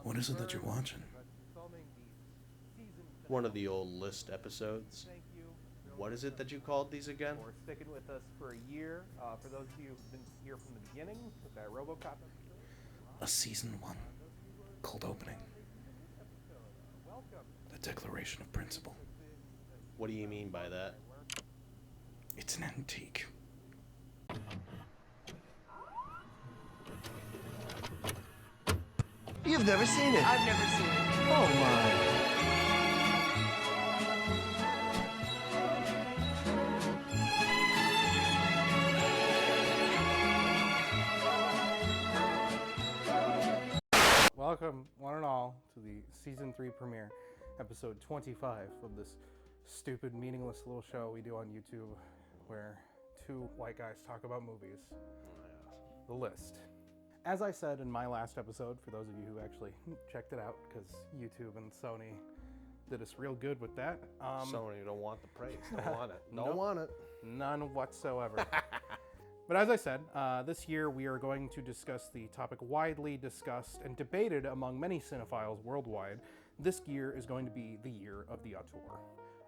What is it that you're watching? One of the old list episodes. What is it that you called these again? For sticking with us for a year. For those of you who've been here from the beginning with that RoboCop episode. A season 1. Cold opening. The Declaration of Principle. What do you mean by that? It's an antique. You've never seen it. I've never seen it. Oh my. Welcome, one and all, to the Season 3 premiere, episode 25 of this stupid, meaningless little show we do on YouTube where two white guys talk about movies. The List. As I said in my last episode, for those of you who actually checked it out, because YouTube and Sony did us real good with that. Sony don't want the praise. Don't want it. Don't Nope. want it. None whatsoever. But as I said, this year we are going to discuss the topic widely discussed and debated among many cinephiles worldwide. This year is going to be the year of the auteur.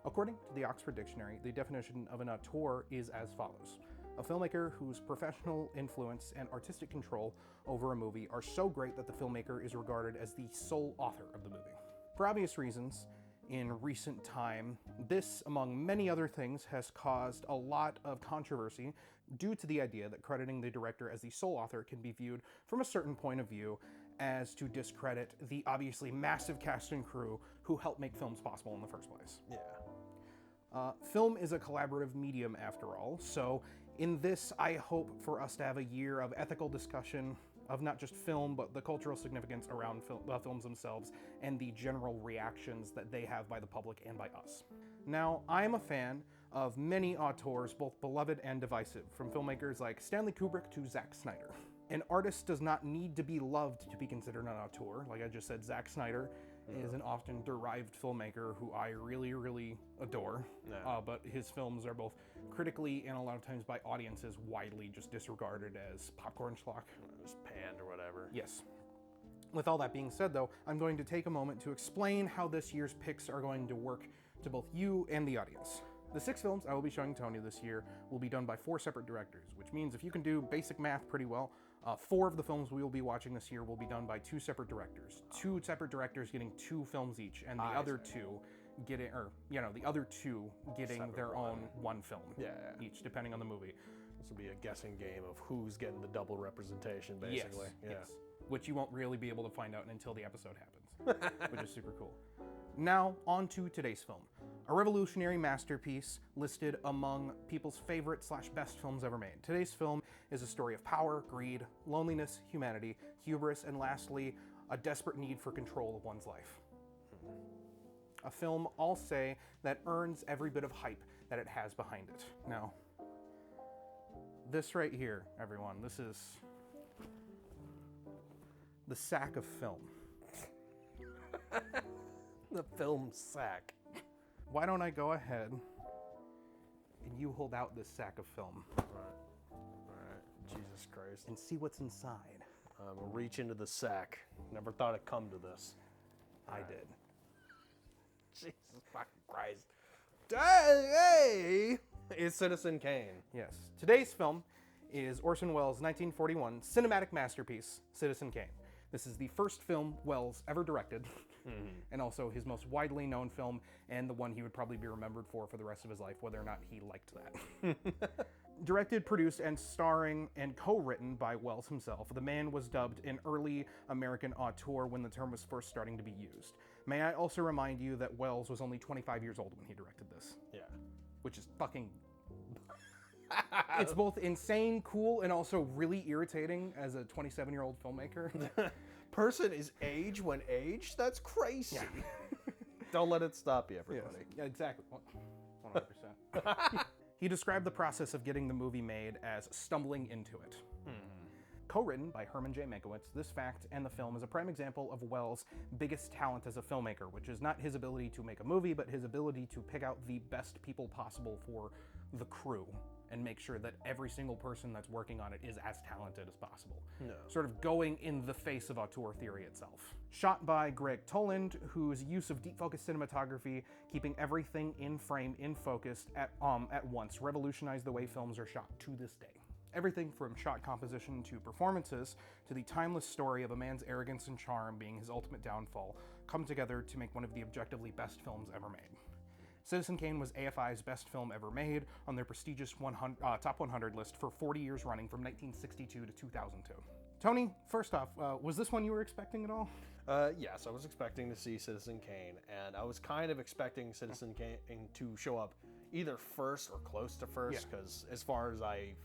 According to the Oxford Dictionary, the definition of an auteur is as follows: a filmmaker whose professional influence and artistic control over a movie are so great that the filmmaker is regarded as the sole author of the movie. For obvious reasons, in recent time, this, among many other things, has caused a lot of controversy due to the idea that crediting the director as the sole author can be viewed from a certain point of view as to discredit the obviously massive cast and crew who helped make films possible in the first place. Yeah. Film is a collaborative medium after all, so in this I hope for us to have a year of ethical discussion of not just film, but the cultural significance around films themselves and the general reactions that they have by the public and by us. Now, I am a fan of many auteurs, both beloved and divisive, from filmmakers like Stanley Kubrick to Zack Snyder. An artist does not need to be loved to be considered an auteur. Like I just said, Zack Snyder is an often derived filmmaker who I really, really adore. Yeah. But his films are both critically and a lot of times by audiences widely just disregarded as popcorn schlock. Just panned or whatever. Yes. With all that being said, though, I'm going to take a moment to explain how this year's picks are going to work to both you and the audience. The 6 films I will be showing Tony this year will be done by 4 separate directors, which means if you can do basic math pretty well, 4 of the films we will be watching this year will be done by 2 separate directors. 2 separate directors getting 2 films each, and the other 2 getting, the other 2 getting Separate their own 1 film each, depending on the movie. This will be a guessing game of who's getting the double representation, basically. Yes. Which you won't really be able to find out until the episode happens, which is super cool. Now, on to today's film. A revolutionary masterpiece listed among people's favorite / best films ever made. Today's film is a story of power, greed, loneliness, humanity, hubris, and lastly, a desperate need for control of one's life. A film, I'll say, that earns every bit of hype that it has behind it. Now, this right here, everyone, this is the sack of film. The film sack. Why don't I go ahead and you hold out this sack of film Alright. Jesus Christ. and see what's inside? I'm gonna reach into the sack. Never thought it'd come to this. I did. Jesus fucking Christ. Hey! It's Citizen Kane. Yes. Today's film is Orson Welles' 1941 cinematic masterpiece, Citizen Kane. This is the first film Welles ever directed, and also his most widely known film, and the one he would probably be remembered for the rest of his life, whether or not he liked that. Directed, produced, and starring and co-written by Welles himself, the man was dubbed an early American auteur when the term was first starting to be used. May I also remind you that Welles was only 25 years old when he directed this, Yeah. which is fucking... It's both insane, cool, and also really irritating as a 27-year-old filmmaker. Person is age when aged? That's crazy. Yeah. Don't let it stop you, everybody. Yeah, exactly. 100%. He described the process of getting the movie made as stumbling into it. Co-written by Herman J. Mankiewicz, this fact and the film is a prime example of Welles' biggest talent as a filmmaker, which is not his ability to make a movie, but his ability to pick out the best people possible for the crew and make sure that every single person that's working on it is as talented as possible. No. Sort of going in the face of auteur theory itself. Shot by Greg Toland, whose use of deep focus cinematography, keeping everything in frame, in focus at once, revolutionized the way films are shot to this day. Everything from shot composition to performances to the timeless story of a man's arrogance and charm being his ultimate downfall come together to make one of the objectively best films ever made. Citizen Kane was AFI's best film ever made on their prestigious top 100 list for 40 years running from 1962 to 2002. Tony, first off, was this one you were expecting at all? Yes, I was expecting to see Citizen Kane, and I was kind of expecting Citizen Kane to show up either first or close to first, because as far as I've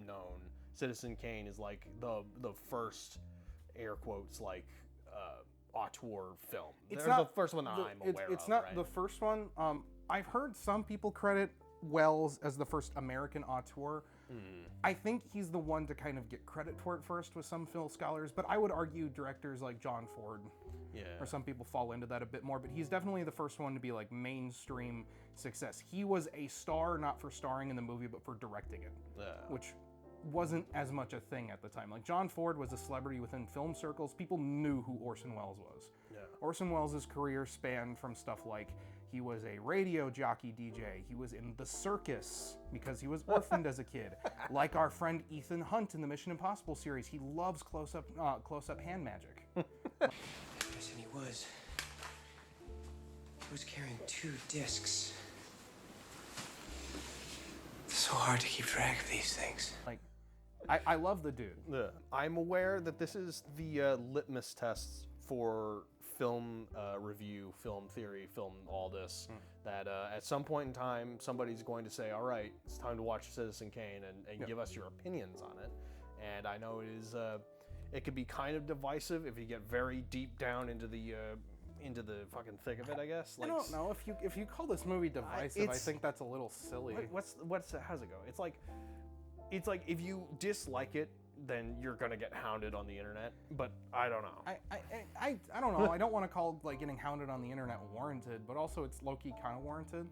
known, Citizen Kane is like the first, air quotes, auteur film. It's not the first one that I'm aware of. It's not right? the first one. I've heard some people credit Welles as the first American auteur. I think he's the one to kind of get credit for it first with some film scholars, but I would argue directors like John Ford or some people fall into that a bit more, but he's definitely the first one to be like mainstream success. He was a star not for starring in the movie, but for directing it, which wasn't as much a thing at the time. Like, John Ford was a celebrity within film circles. People knew who Orson Welles was. Orson Welles' career spanned from stuff like he was a radio jockey DJ, he was in the circus because he was orphaned as a kid. Like our friend Ethan Hunt in the Mission Impossible series, he loves close-up hand magic. Yes, and he was carrying 2 discs. It's so hard to keep track of these things. Like, I love the dude. I'm aware that this is the litmus tests for film review, film theory, film all this, that at some point in time, somebody's going to say, all right, it's time to watch Citizen Kane and give us your opinions on it. And I know it could be kind of divisive if you get very deep down into the fucking thick of it, I guess. I don't know, if you call this movie divisive, I think that's a little silly. How's it go? It's like if you dislike it, then you're gonna get hounded on the internet. But I don't know. I don't know. I don't want to call getting hounded on the internet warranted, but also it's low-key kind of warranted.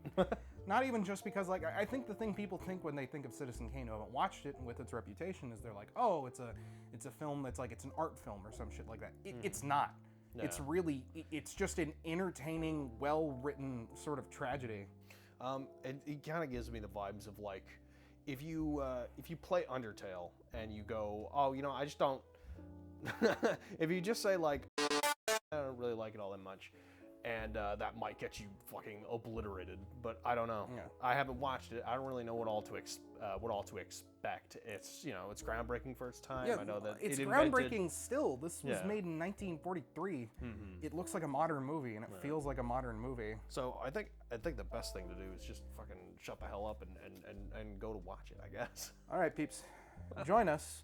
Not even just because I think the thing people think when they think of Citizen Kane who haven't watched it and with its reputation is they're like, oh, it's a film that's it's an art film or some shit like that. It's not. No. It's just an entertaining, well-written sort of tragedy. It kind of gives me the vibes of if you play Undertale and you go, oh, I just don't. If you just say I don't really like it all that much, and that might get you fucking obliterated. But I don't know. Yeah. I haven't watched it. I don't really know what all to expect. It's it's groundbreaking for its time. Yeah, I know that it's groundbreaking still. This was made in 1943. It looks like a modern movie, and it feels like a modern movie. So I think the best thing to do is just fucking shut the hell up and go to watch it, I guess. All right, peeps, join us.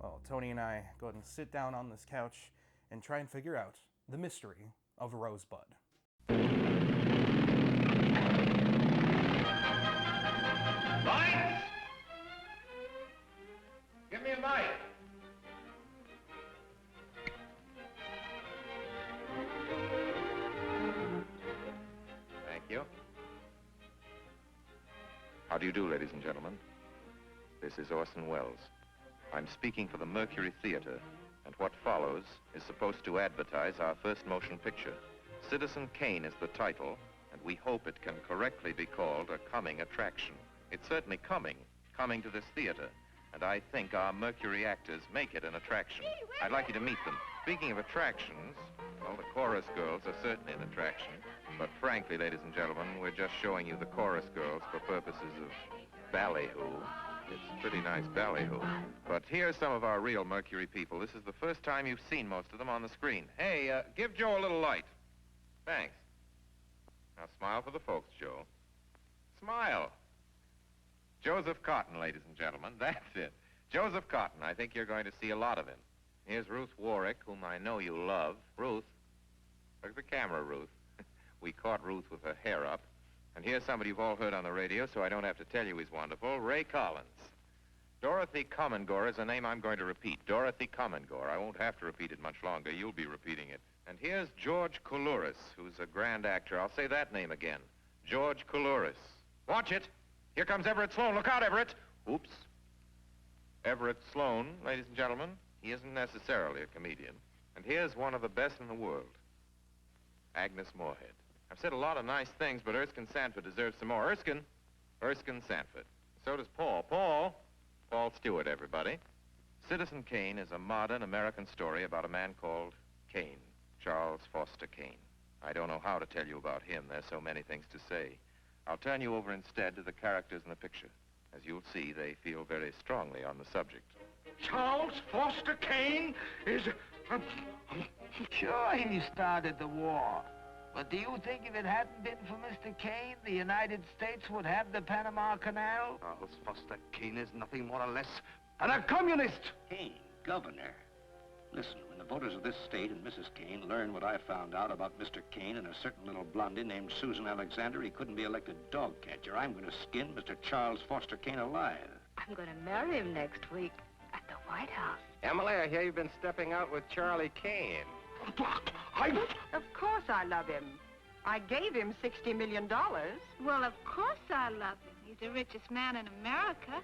Well, Tony and I go ahead and sit down on this couch and try and figure out the mystery of Rosebud. Lights! Give me a light. Thank you. How do you do, ladies and gentlemen? This is Orson Welles. I'm speaking for the Mercury Theater, and what follows is supposed to advertise our first motion picture. Citizen Kane is the title, and we hope it can correctly be called a coming attraction. It's certainly coming to this theater, and I think our Mercury actors make it an attraction. I'd like you to meet them. Speaking of attractions, well, the chorus girls are certainly an attraction, but frankly, ladies and gentlemen, we're just showing you the chorus girls for purposes of ballyhoo. It's pretty nice ballyhoo. But here's some of our real Mercury people. This is the first time you've seen most of them on the screen. Hey, give Joe a little light. Thanks. Now smile for the folks, Joe. Smile. Joseph Cotton, ladies and gentlemen. That's it. Joseph Cotton. I think you're going to see a lot of him. Here's Ruth Warwick, whom I know you love. Ruth. Look at the camera, Ruth. We caught Ruth with her hair up. And here's somebody you've all heard on the radio, so I don't have to tell you he's wonderful. Ray Collins. Dorothy Commongore is a name I'm going to repeat. Dorothy Commongore. I won't have to repeat it much longer. You'll be repeating it. And here's George Coulouris, who's a grand actor. I'll say that name again. George Coulouris. Watch it. Here comes Everett Sloane. Look out, Everett. Oops. Everett Sloane, ladies and gentlemen, he isn't necessarily a comedian. And here's one of the best in the world, Agnes Moorehead. I've said a lot of nice things, but Erskine Sanford deserves some more. Erskine Sanford. So does Paul. Paul Stewart, everybody. Citizen Kane is a modern American story about a man called Kane, Charles Foster Kane. I don't know how to tell you about him. There's so many things to say. I'll turn you over instead to the characters in the picture. As you'll see, they feel very strongly on the subject. Charles Foster Kane is... Sure, he started the war. But do you think if it hadn't been for Mr. Kane, the United States would have the Panama Canal? Charles Foster Kane is nothing more or less than a communist. Kane, governor. Listen, when the voters of this state and Mrs. Kane learn what I found out about Mr. Kane and a certain little blondie named Susan Alexander, he couldn't be elected dog catcher. I'm going to skin Mr. Charles Foster Kane alive. I'm going to marry him next week at the White House. Emily, I hear you've been stepping out with Charlie Kane. Of course I love him. I gave him $60 million. Well, of course I love him. He's the richest man in America.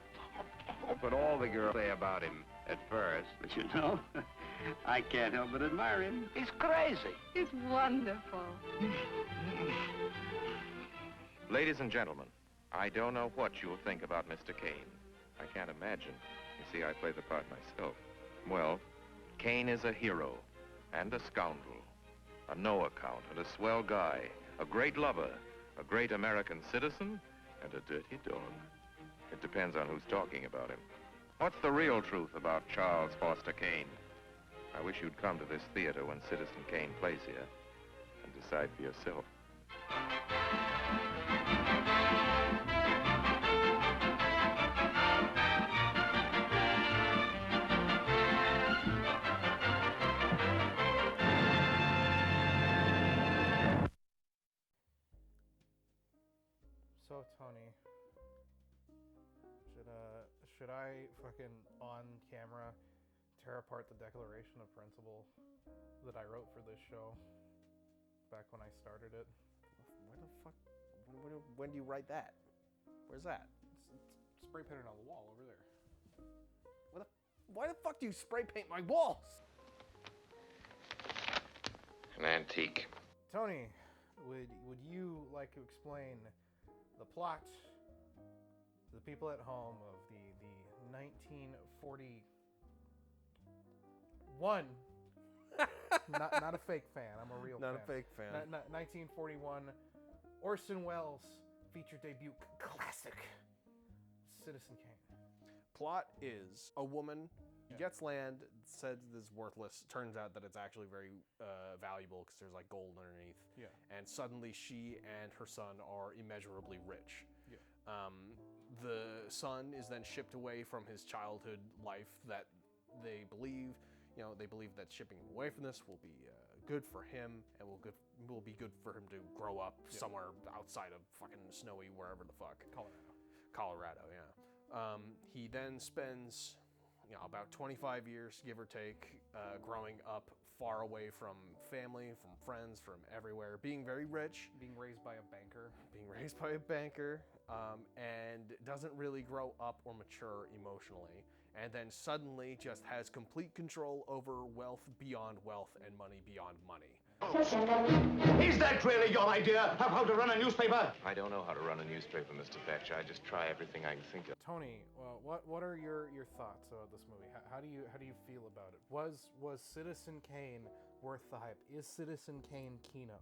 But all the girls say about him at first. But you know, I can't help but admire him. He's crazy. He's wonderful. Ladies and gentlemen, I don't know what you'll think about Mr. Kane. I can't imagine. You see, I play the part myself. Well, Kane is a hero and a scoundrel, a no-account and a swell guy, a great lover, a great American citizen, and a dirty dog. It depends on who's talking about him. What's the real truth about Charles Foster Kane? I wish you'd come to this theater when Citizen Kane plays here and decide for yourself. So, Tony, should I fucking on camera tear apart the Declaration of Principle that I wrote for this show back when I started it? Where the fuck? When do you write that? Where's that? It's spray painted on the wall over there. Why the fuck do you spray paint my walls? An antique. Tony, would you like to explain the plot to the people at home of the 1941 not a fake fan, I'm a real fan. Not a fake fan. 1941 Orson Welles feature debut classic, Citizen Kane. Plot is a woman gets land, said is worthless. Turns out that it's actually very valuable because there's like gold underneath. Yeah. And suddenly she and her son are immeasurably rich. Yeah. The son is then shipped away from his childhood life that they believe that shipping him away from this will be good for him and will be good for him to grow up somewhere outside of fucking snowy wherever the fuck. Colorado, yeah. He then spends about 25 years, give or take, growing up far away from family, from friends, from everywhere, being very rich. Being raised by a banker. And doesn't really grow up or mature emotionally. And then suddenly just has complete control over wealth beyond wealth and money beyond money. Is that really your idea of how to run a newspaper? I don't know how to run a newspaper, Mr. Thatcher. I just try everything I can think of. Tony, what are your thoughts about this movie? How do you feel about it? Was Citizen Kane worth the hype? Is Citizen Kane Kino?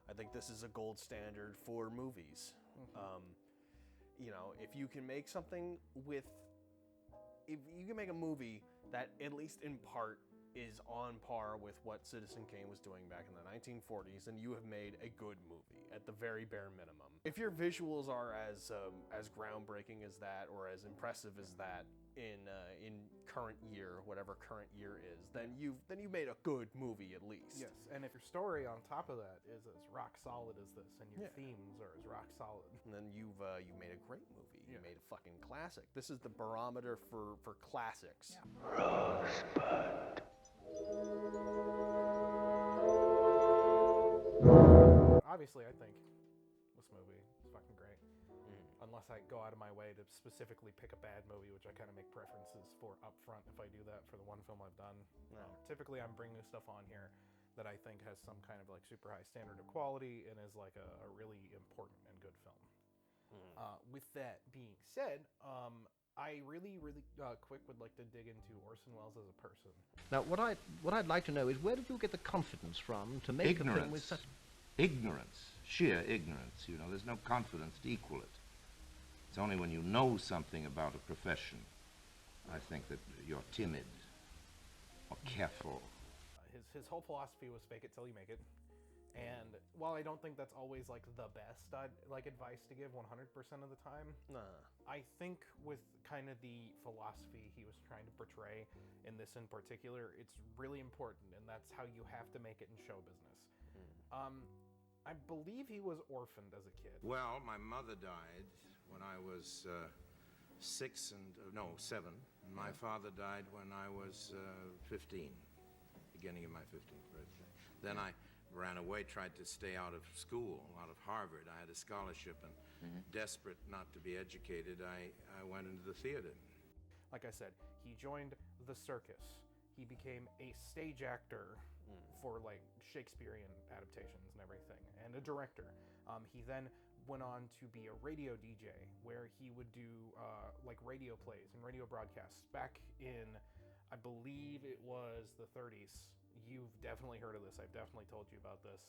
I think this is a gold standard for movies. If you can make if you can make a movie that at least in part is on par with what Citizen Kane was doing back in the 1940s, then you have made a good movie at the very bare minimum. If your visuals are as groundbreaking as that, or as impressive as that in current year, whatever current year is, then you've made a good movie at least. Yes, and if your story on top of that is as rock solid as this, and your themes are as rock solid, then you made a great movie. You made a fucking classic. This is the barometer for classics. Rosebud. Obviously, I think this movie is fucking great. Unless unless I go out of my way to specifically pick a bad movie, which I kind of make preferences for up front if I do that for the one film I've done. Typically, I'm bringing stuff on here that I think has some kind of like super high standard of quality and is like a really important and good film. With that being said, I really quick would like to dig into Orson Welles as a person. Now, what I'd like to know is, where did you get the confidence from to make a film with such... Ignorance. Sheer ignorance, you know. There's no confidence to equal it. It's only when you know something about a profession, I think, that you're timid or careful. His whole philosophy was fake it till you make it. And while I don't think that's always like the best advice to give 100% of the time, I think with kind of the philosophy he was trying to portray in this in particular, it's really important, and that's how you have to make it in show business. I believe he was orphaned as a kid. Well, my mother died when I was 7, and my father died when I was 15, beginning of my 15th birthday. Then I ran away, tried to stay out of school, out of Harvard. I had a scholarship, and desperate not to be educated, I went into the theater. Like I said, he joined the circus. He became a stage actor for like Shakespearean adaptations and everything, and a director. He then went on to be a radio DJ, where he would do like radio plays and radio broadcasts back in, I believe it was the 30s. You've definitely heard of this. I've definitely told you about this.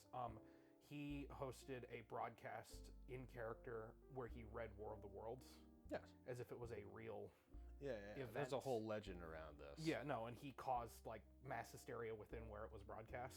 He hosted a broadcast in character where he read War of the Worlds. Yes. As if it was a real event. There's a whole legend around this. Yeah, no, and he caused like mass hysteria within where it was broadcast,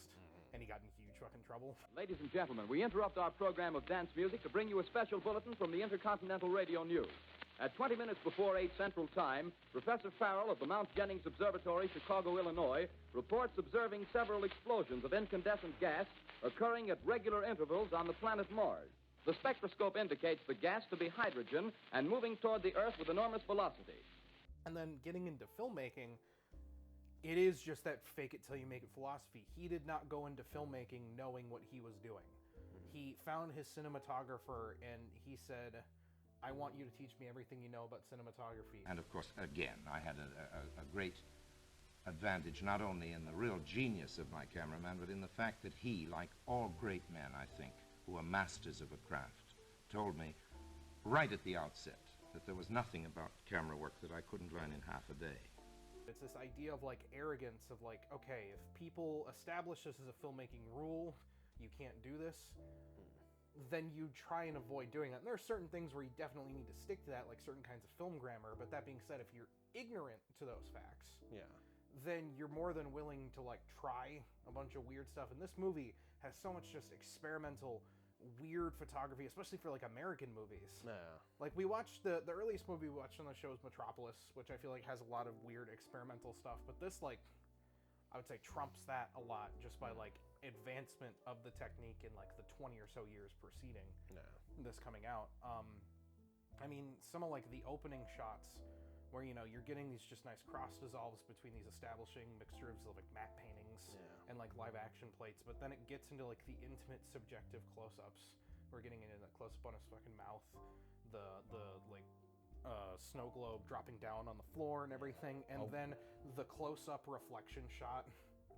and he got in huge fucking trouble. Ladies and gentlemen, we interrupt our program of dance music to bring you a special bulletin from the Intercontinental Radio News. At 20 minutes before 8 Central Time, Professor Farrell of the Mount Jennings Observatory, Chicago, Illinois, reports observing several explosions of incandescent gas occurring at regular intervals on the planet Mars. The spectroscope indicates the gas to be hydrogen and moving toward the Earth with enormous velocity. And then getting into filmmaking, it is just that fake it till you make it philosophy. He did not go into filmmaking knowing what he was doing. He found his cinematographer and he said, I want you to teach me everything you know about cinematography. And of course, again, I had a great advantage, not only in the real genius of my cameraman, but in the fact that he, like all great men, I think, who are masters of a craft, told me right at the outset that there was nothing about camera work that I couldn't learn in half a day. It's this idea of like arrogance of like, okay, if people establish this as a filmmaking rule, you can't do this, then you try and avoid doing that. And there are certain things where you definitely need to stick to that, like certain kinds of film grammar, but that being said, if you're ignorant to those facts, then you're more than willing to like try a bunch of weird stuff. And this movie has so much just experimental, weird photography, especially for like American movies. Like we watched the earliest movie we watched on the show is Metropolis, which I feel like has a lot of weird experimental stuff, but this, like, I would say trumps that a lot just by like advancement of the technique in like the 20 or so years preceding this coming out. I mean, some of like the opening shots where, you know, you're getting these just nice cross dissolves between these establishing mixtures of like matte paintings and like live action plates, but then it gets into like the intimate subjective close-ups. We're getting into that close-up on his fucking mouth, the like snow globe dropping down on the floor and everything, and then the close-up reflection shot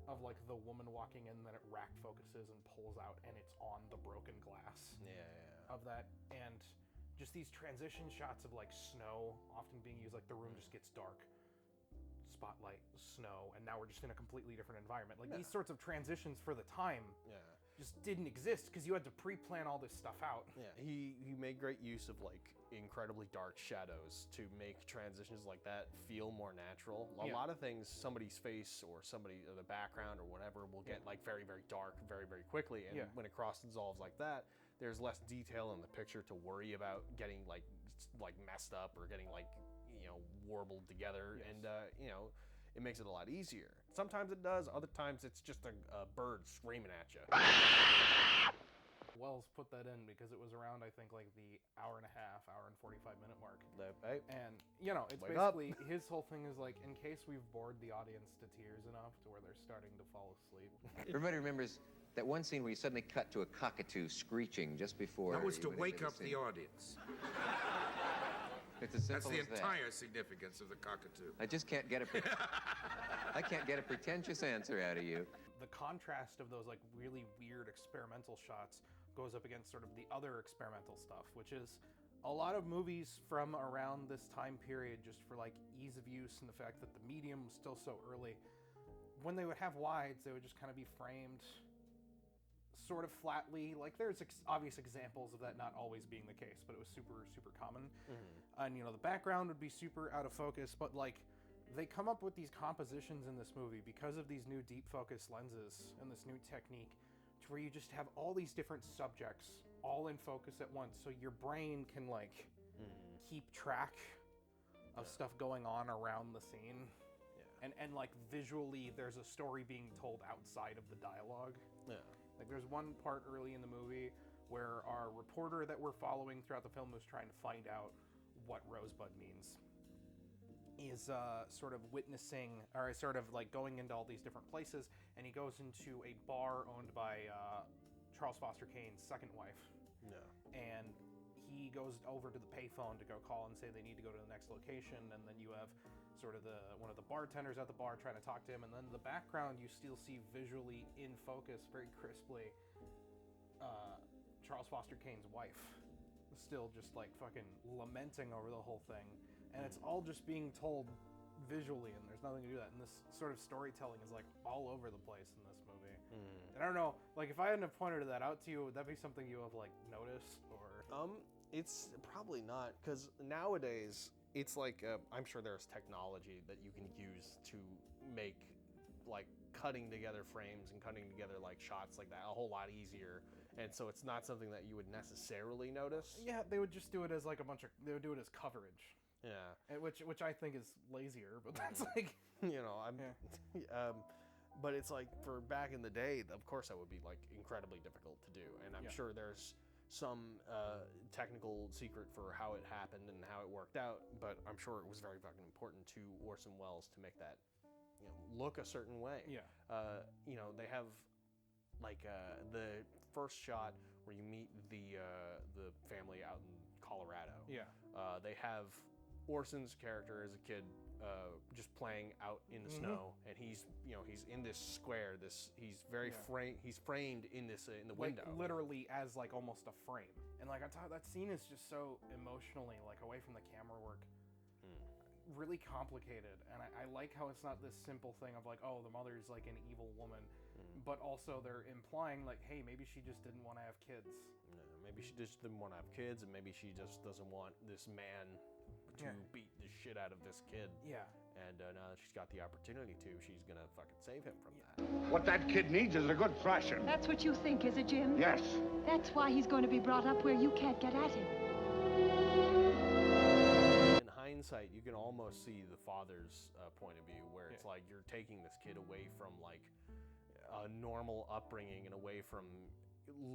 of like the woman walking in, then it rack focuses and pulls out and it's on the broken glass of that. And just these transition shots of like snow often being used, like the room just gets dark, spotlight, snow, and now we're just in a completely different environment. Like these sorts of transitions for the time just didn't exist because you had to pre-plan all this stuff out. He made great use of like incredibly dark shadows to make transitions like that feel more natural. A lot of things, somebody's face or somebody in the background or whatever will get like very, very dark very, very quickly, and when it cross dissolves like that, there's less detail in the picture to worry about getting like messed up or getting like, you know, warbled together, and you know, it makes it a lot easier. Sometimes it does, other times it's just a bird screaming at you. Wells put that in because it was around, I think, like the hour and 45-minute mark. And, you know, it's basically, his whole thing is like, in case we've bored the audience to tears enough to where they're starting to fall asleep. Everybody remembers that one scene where you suddenly cut to a cockatoo screeching just before... That was to wake up the audience. It's as That's simple the as that. entire significance of the cockatoo. I just can't get I can't get a pretentious answer out of you. The contrast of those like really weird experimental shots goes up against sort of the other experimental stuff, which is a lot of movies from around this time period, just for like ease of use and the fact that the medium was still so early. When they would have wides, they would just kind of be framed sort of flatly. Like there's obvious examples of that not always being the case, but it was super, super common. And you know, the background would be super out of focus, but like they come up with these compositions in this movie because of these new deep focus lenses and this new technique to where you just have all these different subjects all in focus at once, so your brain can like keep track of stuff going on around the scene. And like visually there's a story being told outside of the dialogue. Like there's one part early in the movie where our reporter that we're following throughout the film was trying to find out what Rosebud means. Is sort of witnessing, or sort of like going into all these different places, and he goes into a bar owned by Charles Foster Kane's second wife. And he goes over to the payphone to go call and say they need to go to the next location, and then you have sort of one of the bartenders at the bar trying to talk to him, and then in the background you still see visually in focus very crisply Charles Foster Kane's wife still just like fucking lamenting over the whole thing, and it's all just being told visually, and there's nothing to do that, and this sort of storytelling is like all over the place in this movie. And I don't know, like if I hadn't have pointed that out to you, would that be something you have like noticed? Or it's probably not, because nowadays it's like I'm sure there's technology that you can use to make like cutting together frames and cutting together like shots like that a whole lot easier, and so it's not something that you would necessarily notice. Yeah, they would just do it as like they would do it as coverage. Yeah, and which I think is lazier, but that's like, you know, but it's like for back in the day, of course that would be like incredibly difficult to do, and I'm sure there's some technical secret for how it happened and how it worked out, but I'm sure it was very fucking important to Orson Welles to make that, you know, look a certain way. You know, they have like the first shot where you meet the family out in Colorado. They have Orson's character as a kid just playing out in the snow, and he's in this square, he's very he's framed in this in the window, like literally as like almost a frame, and like I thought that scene is just so emotionally like away from the camera work, really complicated, and I like how it's not this simple thing of like, oh, the mother's like an evil woman, but also they're implying like, hey, maybe she just didn't want to have kids. Maybe she just didn't want to have kids, and maybe she just doesn't want this man to beat the shit out of this kid. And now that she's got the opportunity to, she's gonna fucking save him from that. What that kid needs is a good thrashing. That's what you think, is it, Jim? Yes. That's why he's going to be brought up where you can't get at him. In hindsight, you can almost see the father's point of view, where it's like you're taking this kid away from like a normal upbringing and away from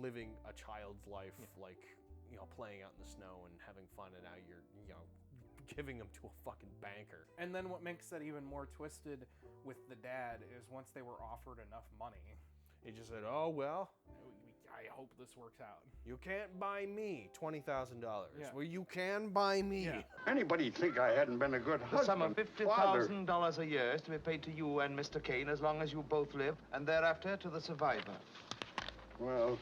living a child's life, like, you know, playing out in the snow and having fun, and now you're, you know, giving him to a fucking banker. And then what makes that even more twisted with the dad is once they were offered enough money, he just said, oh, well, I hope this works out. You can't buy me $20,000. Well, you can buy me. Anybody'd think I hadn't been a good husband. The sum of $50,000 a year is to be paid to you and Mr. Kane as long as you both live, and thereafter to the survivor. Well,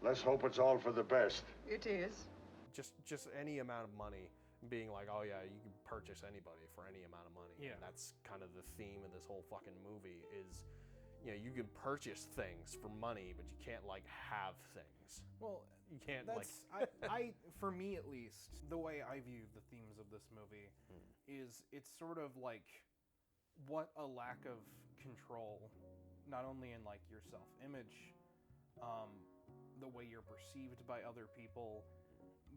let's hope it's all for the best. It is. Just any amount of money, being like, oh yeah, you can purchase anybody for any amount of money. And that's kind of the theme of this whole fucking movie is, you know, you can purchase things for money, but you can't like have things. Well, you can't that's, I for me at least, the way I view the themes of this movie is it's sort of like what a lack of control, not only in like your self-image, the way you're perceived by other people,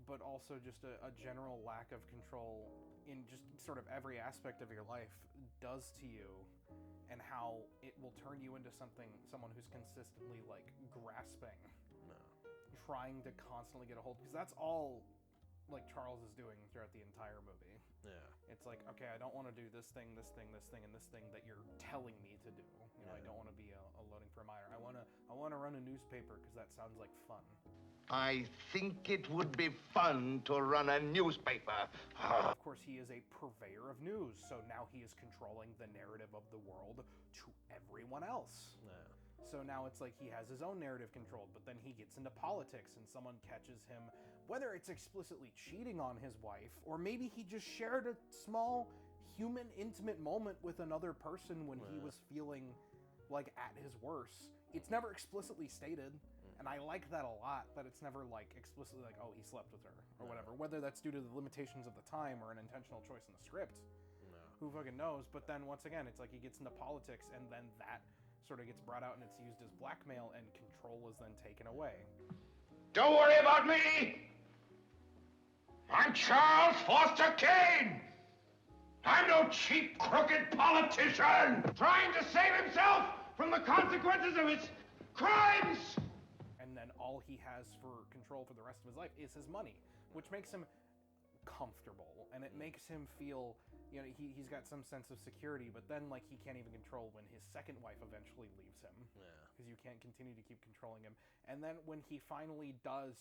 but also just a general lack of control in just sort of every aspect of your life does to you, and how it will turn you into someone who's consistently like grasping, trying to constantly get a hold, because that's all like Charles is doing throughout the entire movie. It's like, okay, I don't want to do this thing, this thing, this thing, and this thing that you're telling me to do. You know, I don't want to be a loading provider. I want to run a newspaper because that sounds like fun. I think it would be fun to run a newspaper. Of course, he is a purveyor of news, so now he is controlling the narrative of the world to everyone else. Yeah. So now it's like he has his own narrative controlled, but then he gets into politics and someone catches him, whether it's explicitly cheating on his wife, or maybe he just shared a small human intimate moment with another person when he was feeling like at his worst. It's never explicitly stated, and I like that a lot, that it's never like explicitly like, oh, he slept with her or whatever, whether that's due to the limitations of the time or an intentional choice in the script. Who fucking knows? But then once again, it's like he gets into politics and then that sort of gets brought out and it's used as blackmail and control is then taken away. Don't worry about me! I'm Charles Foster Kane! I'm no cheap, crooked politician trying to save himself from the consequences of his crimes! And then all he has for control for the rest of his life is his money, which makes him comfortable, and it makes him feel, you know, he's got some sense of security, but then like he can't even control when his second wife eventually leaves him, because you can't continue to keep controlling him. And then when he finally does,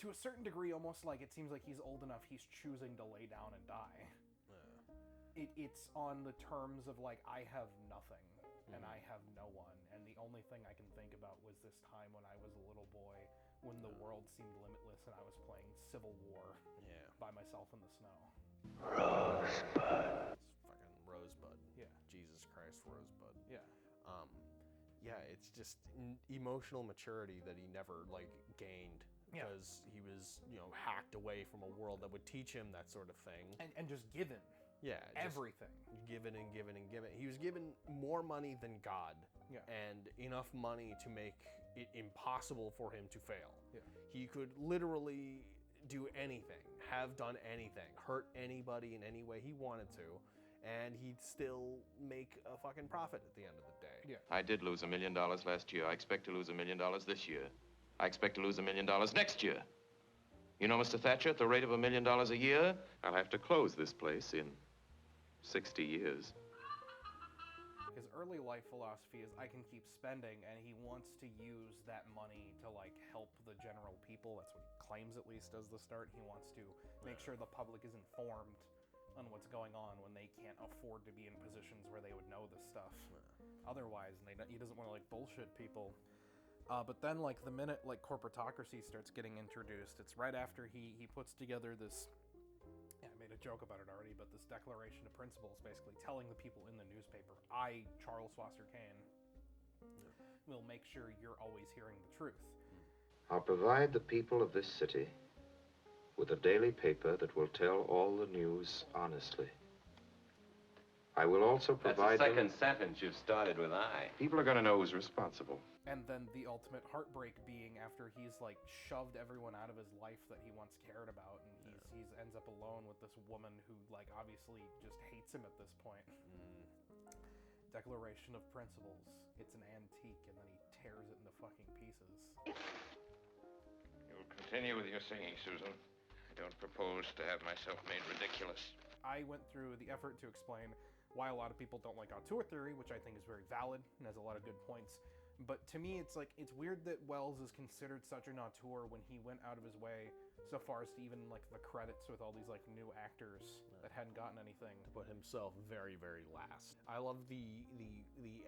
to a certain degree, almost like it seems like he's old enough, he's choosing to lay down and die. It's on the terms of like, I have nothing and I have no one, and the only thing I can think about was this time when I was a little boy, when the world seemed limitless and I was playing Civil War by myself in the snow. Rosebud. It's fucking Rosebud. Yeah. Jesus Christ, Rosebud. Yeah. Yeah, it's just emotional maturity that he never like gained because he was, you know, hacked away from a world that would teach him that sort of thing. And just given. Yeah. Everything. Given and given and given. He was given more money than God. Yeah. And enough money to make it impossible for him to fail. Yeah. He could literally do anything, have done anything, hurt anybody in any way he wanted to, and he'd still make a fucking profit at the end of the day. Yeah. I did lose $1 million last year. I expect to lose $1 million this year. I expect to lose $1 million next year. You know, Mr. Thatcher, at the rate of $1 million a year, I'll have to close this place in 60 years. His early life philosophy is I can keep spending, and he wants to use that money to like help the general people. That's what he claims, at least as the start. He wants to make sure the public is informed on what's going on when they can't afford to be in positions where they would know this stuff otherwise, and he doesn't want to like bullshit people. But then like the minute like corporatocracy starts getting introduced, it's right after he puts together this, I made a joke about it already, but this declaration of principles, basically telling the people in the newspaper, I, Charles Foster Kane, will make sure you're always hearing the truth. I'll provide the people of this city with a daily paper that will tell all the news honestly. I will also provide That's the second sentence you've started with I. People are going to know who's responsible. And then the ultimate heartbreak being after he's like shoved everyone out of his life that he once cared about, and he's ends up alone with this woman who like obviously just hates him at this point. Declaration of Principles. It's an antique, and then he tears it into fucking pieces. You'll continue with your singing, Susan. I don't propose to have myself made ridiculous. I went through the effort to explain why a lot of people don't like auteur theory, which I think is very valid and has a lot of good points. But to me, it's like, it's weird that Welles is considered such an auteur when he went out of his way so far as to even like the credits with all these like new actors that hadn't gotten anything. To put himself very, very last. I love the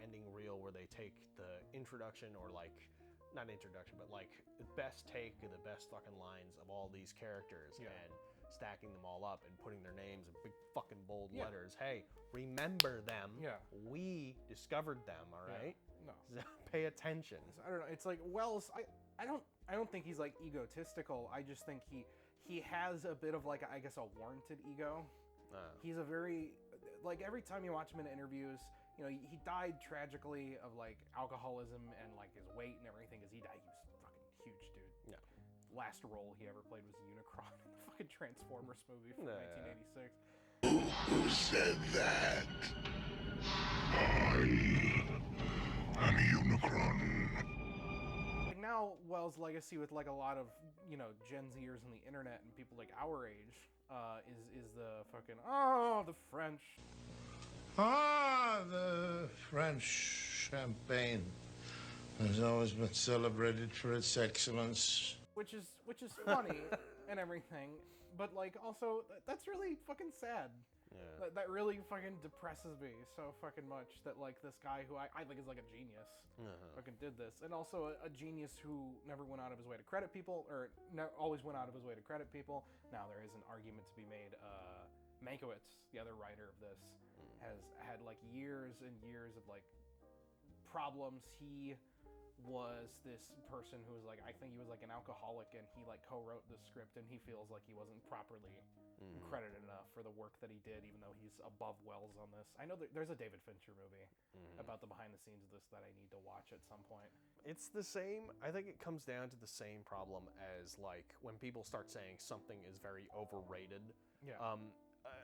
ending reel where they take the introduction, or like, not introduction, but like the best take of the best fucking lines of all these characters and stacking them all up and putting their names in big fucking bold letters. Hey, remember them. Yeah. We discovered them, all right? No. Pay attention. I don't know. It's like Welles, I don't think he's like egotistical. I just think he has a bit of like, I guess, a warranted ego. He's a very, like, every time you watch him in interviews, you know, he died tragically of like alcoholism and like his weight and everything. As he died, he was fucking huge, dude. Yeah. Last role he ever played was Unicron in the fucking Transformers movie from 1986. Who said that? I'm Unicron. Like now, Welles' legacy with like a lot of, you know, Gen Zers on the internet and people like our age is the fucking the French. Ah, the French champagne has always been celebrated for its excellence. Which is funny and everything, but like also that's really fucking sad. Yeah. That really fucking depresses me so fucking much that like this guy who I think is like a genius fucking did this, and also a genius who never went out of his way to credit people, or always went out of his way to credit people. Now there is an argument to be made. Mankiewicz, the other writer of this, has had like years and years of like problems. He was this person who was like, I think he was like an alcoholic, and he like co-wrote the script, and he feels like he wasn't properly credited enough for the work that he did, even though he's above Welles on this. I know that there's a David Fincher movie about the behind the scenes of this that I need to watch at some point. It's the same, I think it comes down to the same problem as like when people start saying something is very overrated. Yeah.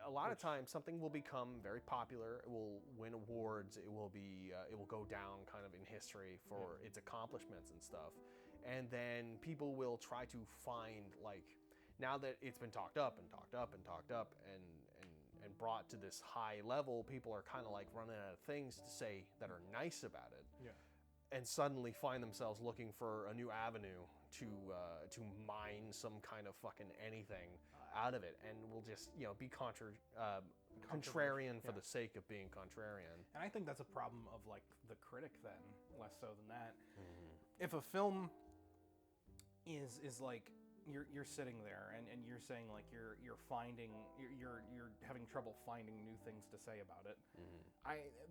A lot of times something will become very popular, it will win awards, it will go down kind of in history for its accomplishments and stuff. And then people will try to find, like, now that it's been talked up and talked up and talked up and brought to this high level, people are kind of like running out of things to say that are nice about it. Yeah. And suddenly find themselves looking for a new avenue to mine some kind of fucking anything out of it, and will just, you know, be contrarian for the sake of being contrarian. And I think that's a problem of like the critic then, less so than that. If a film is like you're sitting there and you're saying like you're having trouble finding new things to say about it,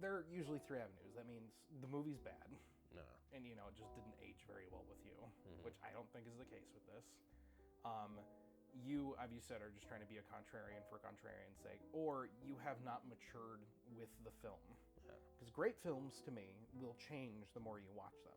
there are usually three avenues. That means the movie's bad. No. And you know, it just didn't age very well with you, which I don't think is the case with this. You, as you said, are just trying to be a contrarian for contrarian's sake, or you have not matured with the film. Because great films, to me, will change the more you watch them.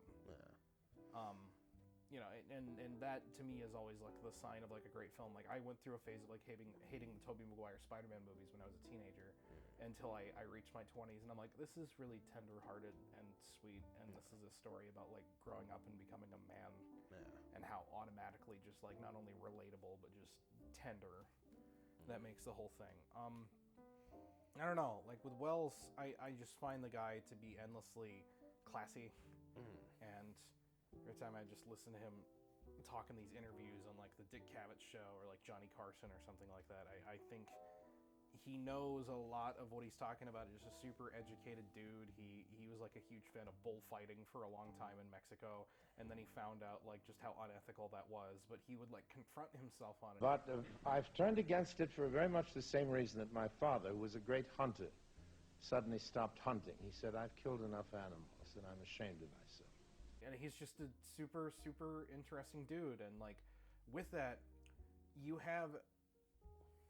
You know, and that to me is always like the sign of like a great film. Like I went through a phase of like hating the Tobey Maguire Spider-Man movies when I was a teenager, until I reached my 20s, and I'm like, this is really tender-hearted and sweet, and this is a story about like growing up and becoming a man, and how automatically just like not only relatable but just tender that makes the whole thing. I don't know, like with Welles, I just find the guy to be endlessly classy, and every time I just listen to him talk in these interviews on like the Dick Cavett show or like Johnny Carson or something like that, I think he knows a lot of what he's talking about. He's just a super educated dude. He was like a huge fan of bullfighting for a long time in Mexico, and then he found out like just how unethical that was, but he would like confront himself on it. But I've turned against it for very much the same reason that my father, who was a great hunter, suddenly stopped hunting. He said, I've killed enough animals and I'm ashamed of myself. And he's just a super, super interesting dude. And like with that, you have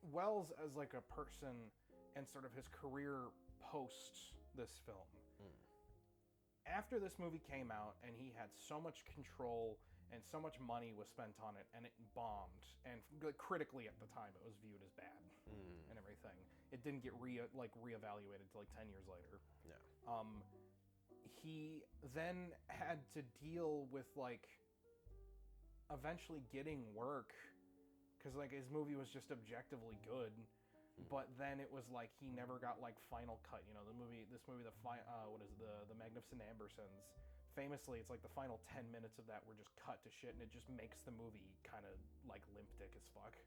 Welles as like a person and sort of his career post this film. After this movie came out and he had so much control and so much money was spent on it and it bombed, and critically at the time it was viewed as bad and everything. It didn't get reevaluated till like 10 years later. Yeah. He then had to deal with like eventually getting work, because like his movie was just objectively good, but then it was like he never got like final cut. You know, the movie, the Magnificent Ambersons, famously it's like the final 10 minutes of that were just cut to shit, and it just makes the movie kind of like limp dick as fuck.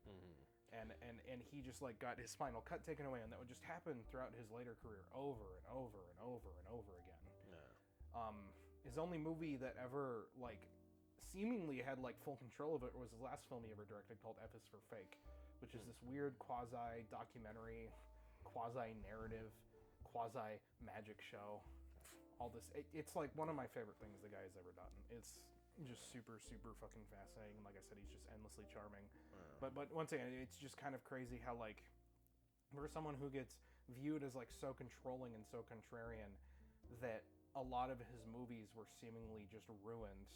And he just like got his final cut taken away, and that would just happen throughout his later career over and over and over and over again. His only movie that ever like seemingly had like full control of it was the last film he ever directed, called F is for Fake, which is this weird quasi documentary, quasi narrative, quasi magic show. All this, it's like one of my favorite things the guy has ever done. It's just super, super fucking fascinating. Like I said, he's just endlessly charming. But once again, it's just kind of crazy how like for someone who gets viewed as like so controlling and so contrarian, that a lot of his movies were seemingly just ruined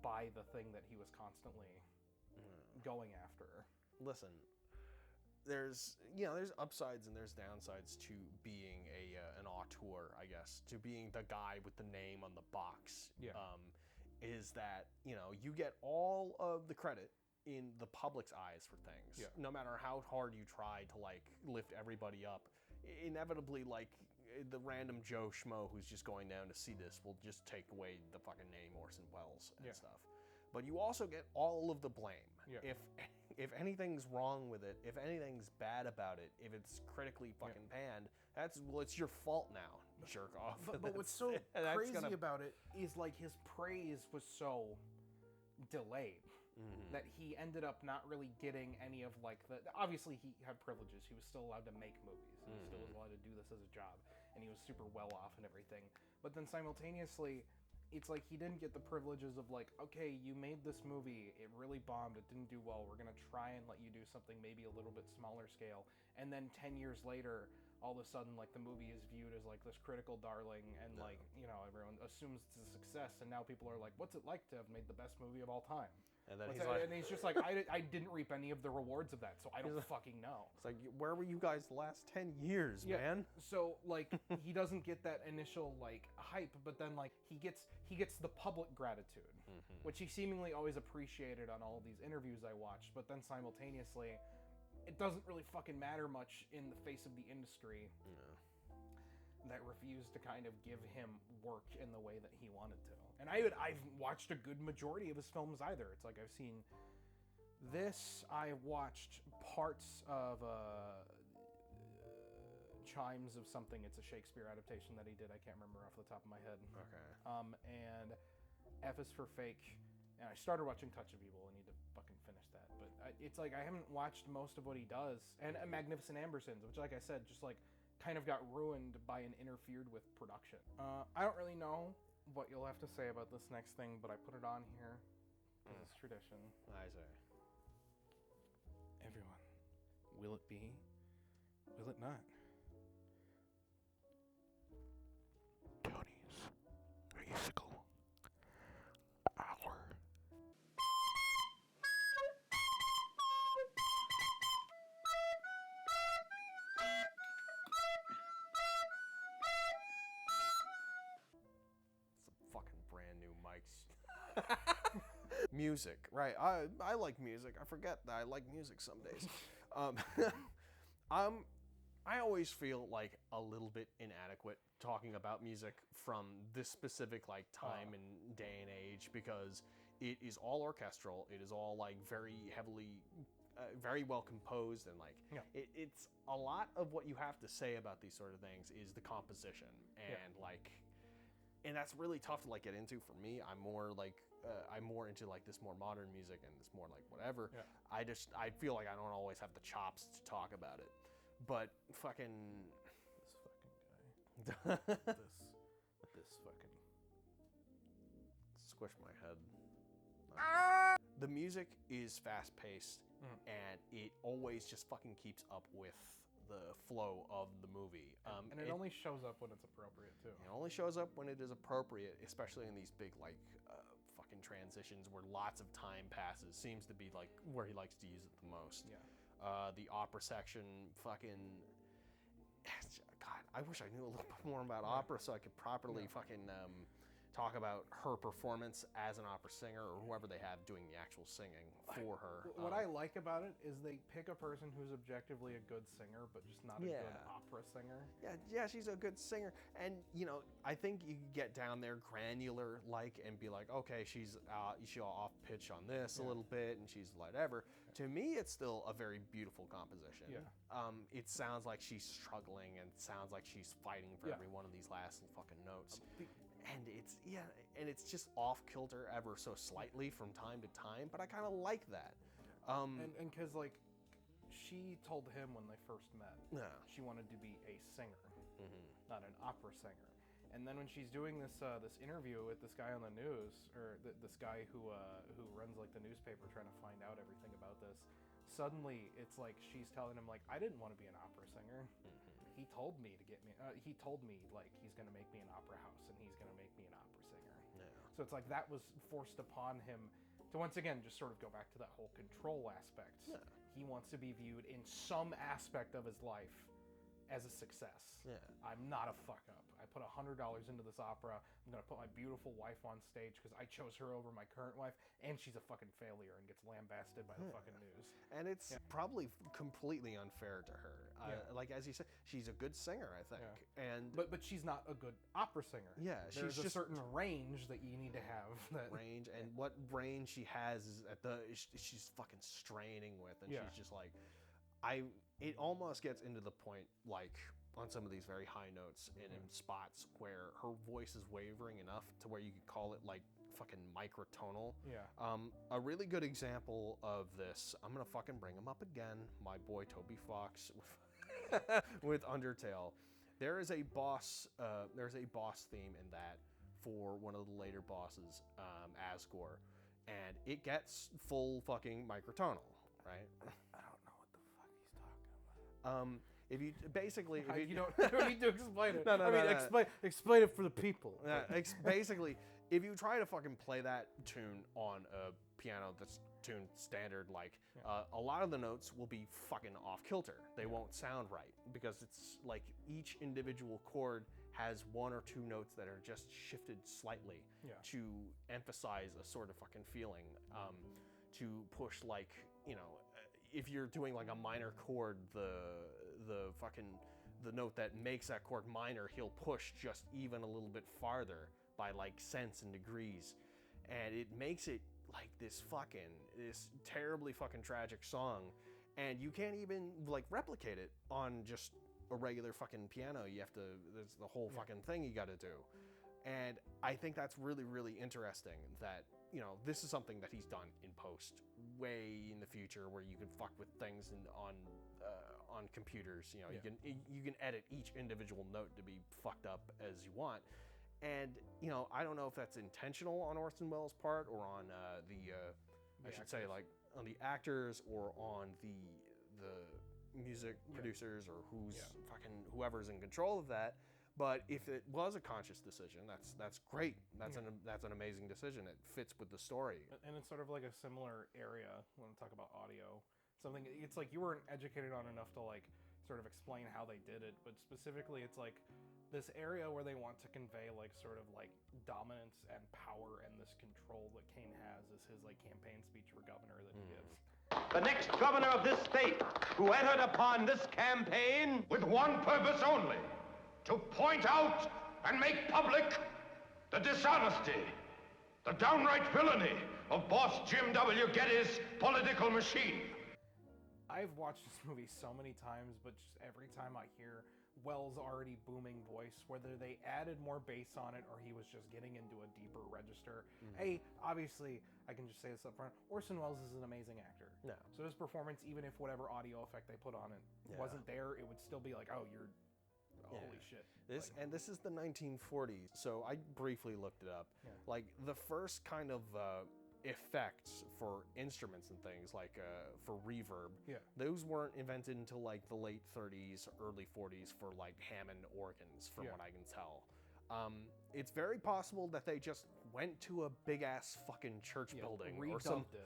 by the thing that he was constantly going after. Listen, there's upsides and there's downsides to being an auteur, I guess, to being the guy with the name on the box. Is that, you know, you get all of the credit in the public's eyes for things. Yeah. No matter how hard you try to like lift everybody up, inevitably like the random Joe Schmo who's just going down to see this will just take away the fucking name Orson Welles and stuff. But you also get all of the blame. Yeah. If anything's wrong with it, if anything's bad about it, if it's critically fucking panned, it's your fault now, jerk off. But what's so crazy about it is like his praise was so delayed that he ended up not really getting any of like the. Obviously, he had privileges. He was still allowed to make movies. He still was allowed to do this as a job, and he was super well off and everything. But then simultaneously, it's like he didn't get the privileges of like, okay, you made this movie, it really bombed, it didn't do well, we're gonna try and let you do something maybe a little bit smaller scale, and then 10 years later, all of a sudden, like, the movie is viewed as like this critical darling, and like, you know, everyone assumes it's a success, and now people are like, what's it like to have made the best movie of all time? And then he's just like, I didn't reap any of the rewards of that, so I don't fucking know. It's like, where were you guys the last 10 years, man? So like, he doesn't get that initial like hype, but then like he gets the public gratitude, which he seemingly always appreciated on all of these interviews I watched. But then simultaneously, it doesn't really fucking matter much in the face of the industry that refused to kind of give him work in the way that he wanted to. And I've watched a good majority of his films either. It's like I've seen this, I watched parts of Chimes of something. It's a Shakespeare adaptation that he did. I can't remember off the top of my head. Okay. And F is for Fake. And I started watching Touch of Evil. I need to fucking finish that. But it's like I haven't watched most of what he does. And Magnificent Ambersons, which, like I said, just like kind of got ruined by an interfered with production. I don't really know what you'll have to say about this next thing, but I put it on here because it's tradition. I say. Everyone, will it be? Will it not? Tony's musical hour. Some fucking brand new mics. Music, right? I like music. I forget that I like music some days. I always feel like a little bit inadequate talking about music from this specific like time and day and age, because it is all orchestral. It is all like very heavily, very well composed, and like it's a lot of what you have to say about these sort of things is the composition and like. And that's really tough to like get into for me. I'm more like I'm more into like this more modern music and this more like whatever. I feel like I don't always have the chops to talk about it. But fucking this fucking guy. this fucking squish my head. The music is fast paced and it always just fucking keeps up with the flow of the movie. And it only shows up when it's appropriate too. It only shows up when it is appropriate, especially in these big like fucking transitions where lots of time passes. Seems to be like where he likes to use it the most. The opera section, fucking. God, I wish I knew a little bit more about opera so I could properly fucking talk about her performance as an opera singer or whoever they have doing the actual singing for her. What I like about it is they pick a person who's objectively a good singer, but just not a good opera singer. Yeah, she's a good singer. And, you know, I think you can get down there granular, like, and be like, okay, she's off pitch on this a little bit, and she's whatever. To me, it's still a very beautiful composition. It sounds like she's struggling, and it sounds like she's fighting for every one of these last fucking notes. And it's just off kilter ever so slightly from time to time, but I kind of like that. And because like she told him when they first met, she wanted to be a singer, not an opera singer. And then when she's doing this this interview with this guy on the news, or this guy who runs like the newspaper, trying to find out everything about this, suddenly it's like she's telling him like, I didn't want to be an opera singer. He told me to get me. He told me like he's gonna make me an opera house and he's gonna make me an opera singer. So it's like that was forced upon him to once again just sort of go back to that whole control aspect. He wants to be viewed in some aspect of his life as a success. Yeah. I'm not a fuck up. I put $100 into this opera. I'm gonna put my beautiful wife on stage because I chose her over my current wife, and she's a fucking failure and gets lambasted by the fucking news. And it's probably completely unfair to her. Like as you said, she's a good singer, I think. And but she's not a good opera singer. Yeah, there's she's a certain range that you need to have. That range, and what range she has is she's fucking straining with, and she's just like, it almost gets into the point, like on some of these very high notes and in spots where her voice is wavering enough to where you could call it like fucking microtonal. Yeah. A really good example of this, I'm gonna fucking bring him up again, my boy Toby Fox with Undertale. There's a boss theme in that for one of the later bosses, Asgore, and it gets full fucking microtonal, right? I don't know what the fuck he's talking about. If you basically, you don't need to explain it. No. Explain it for the people. Yeah, basically, if you try to fucking play that tune on a piano that's tuned standard, like a lot of the notes will be fucking off kilter. They won't sound right because it's like each individual chord has one or two notes that are just shifted slightly to emphasize a sort of fucking feeling, to push, like, you know, if you're doing like a minor chord, the note that makes that chord minor, he'll push just even a little bit farther by like cents and degrees, and it makes it like this terribly fucking tragic song, and you can't even like replicate it on just a regular fucking piano. You have to, there's the whole fucking thing you got to do. And I think that's really, really interesting that, you know, this is something that he's done in post way in the future, where you can fuck with things on computers. You know, you can edit each individual note to be fucked up as you want. And, you know, I don't know if that's intentional on Orson Welles' part or on like on the actors or on the music producers or whoever's in control of that. But if it was a conscious decision, that's great. That's an amazing decision. It fits with the story. And it's sort of like a similar area when we talk about audio. Something, it's like you weren't educated on enough to like sort of explain how they did it, but specifically it's like this area where they want to convey like sort of like dominance and power and this control that Kane has is his like campaign speech for governor that he gives. The next governor of this state who entered upon this campaign with one purpose only: to point out and make public the dishonesty, the downright villainy of boss Jim W. Getty's political machine. I've watched this movie so many times, but just every time I hear Wells' already booming voice, whether they added more bass on it or he was just getting into a deeper register. Hey, obviously, I can just say this up front, Orson Welles is an amazing actor. No. So his performance, even if whatever audio effect they put on it wasn't there, it would still be like, oh, you're... Holy shit. This is the 1940s, so I briefly looked it up. Like, the first kind of effects for instruments and things, like for reverb, those weren't invented until like the late 30s, early 40s for like Hammond organs, from what I can tell. It's very possible that they just went to a big-ass fucking church building or something,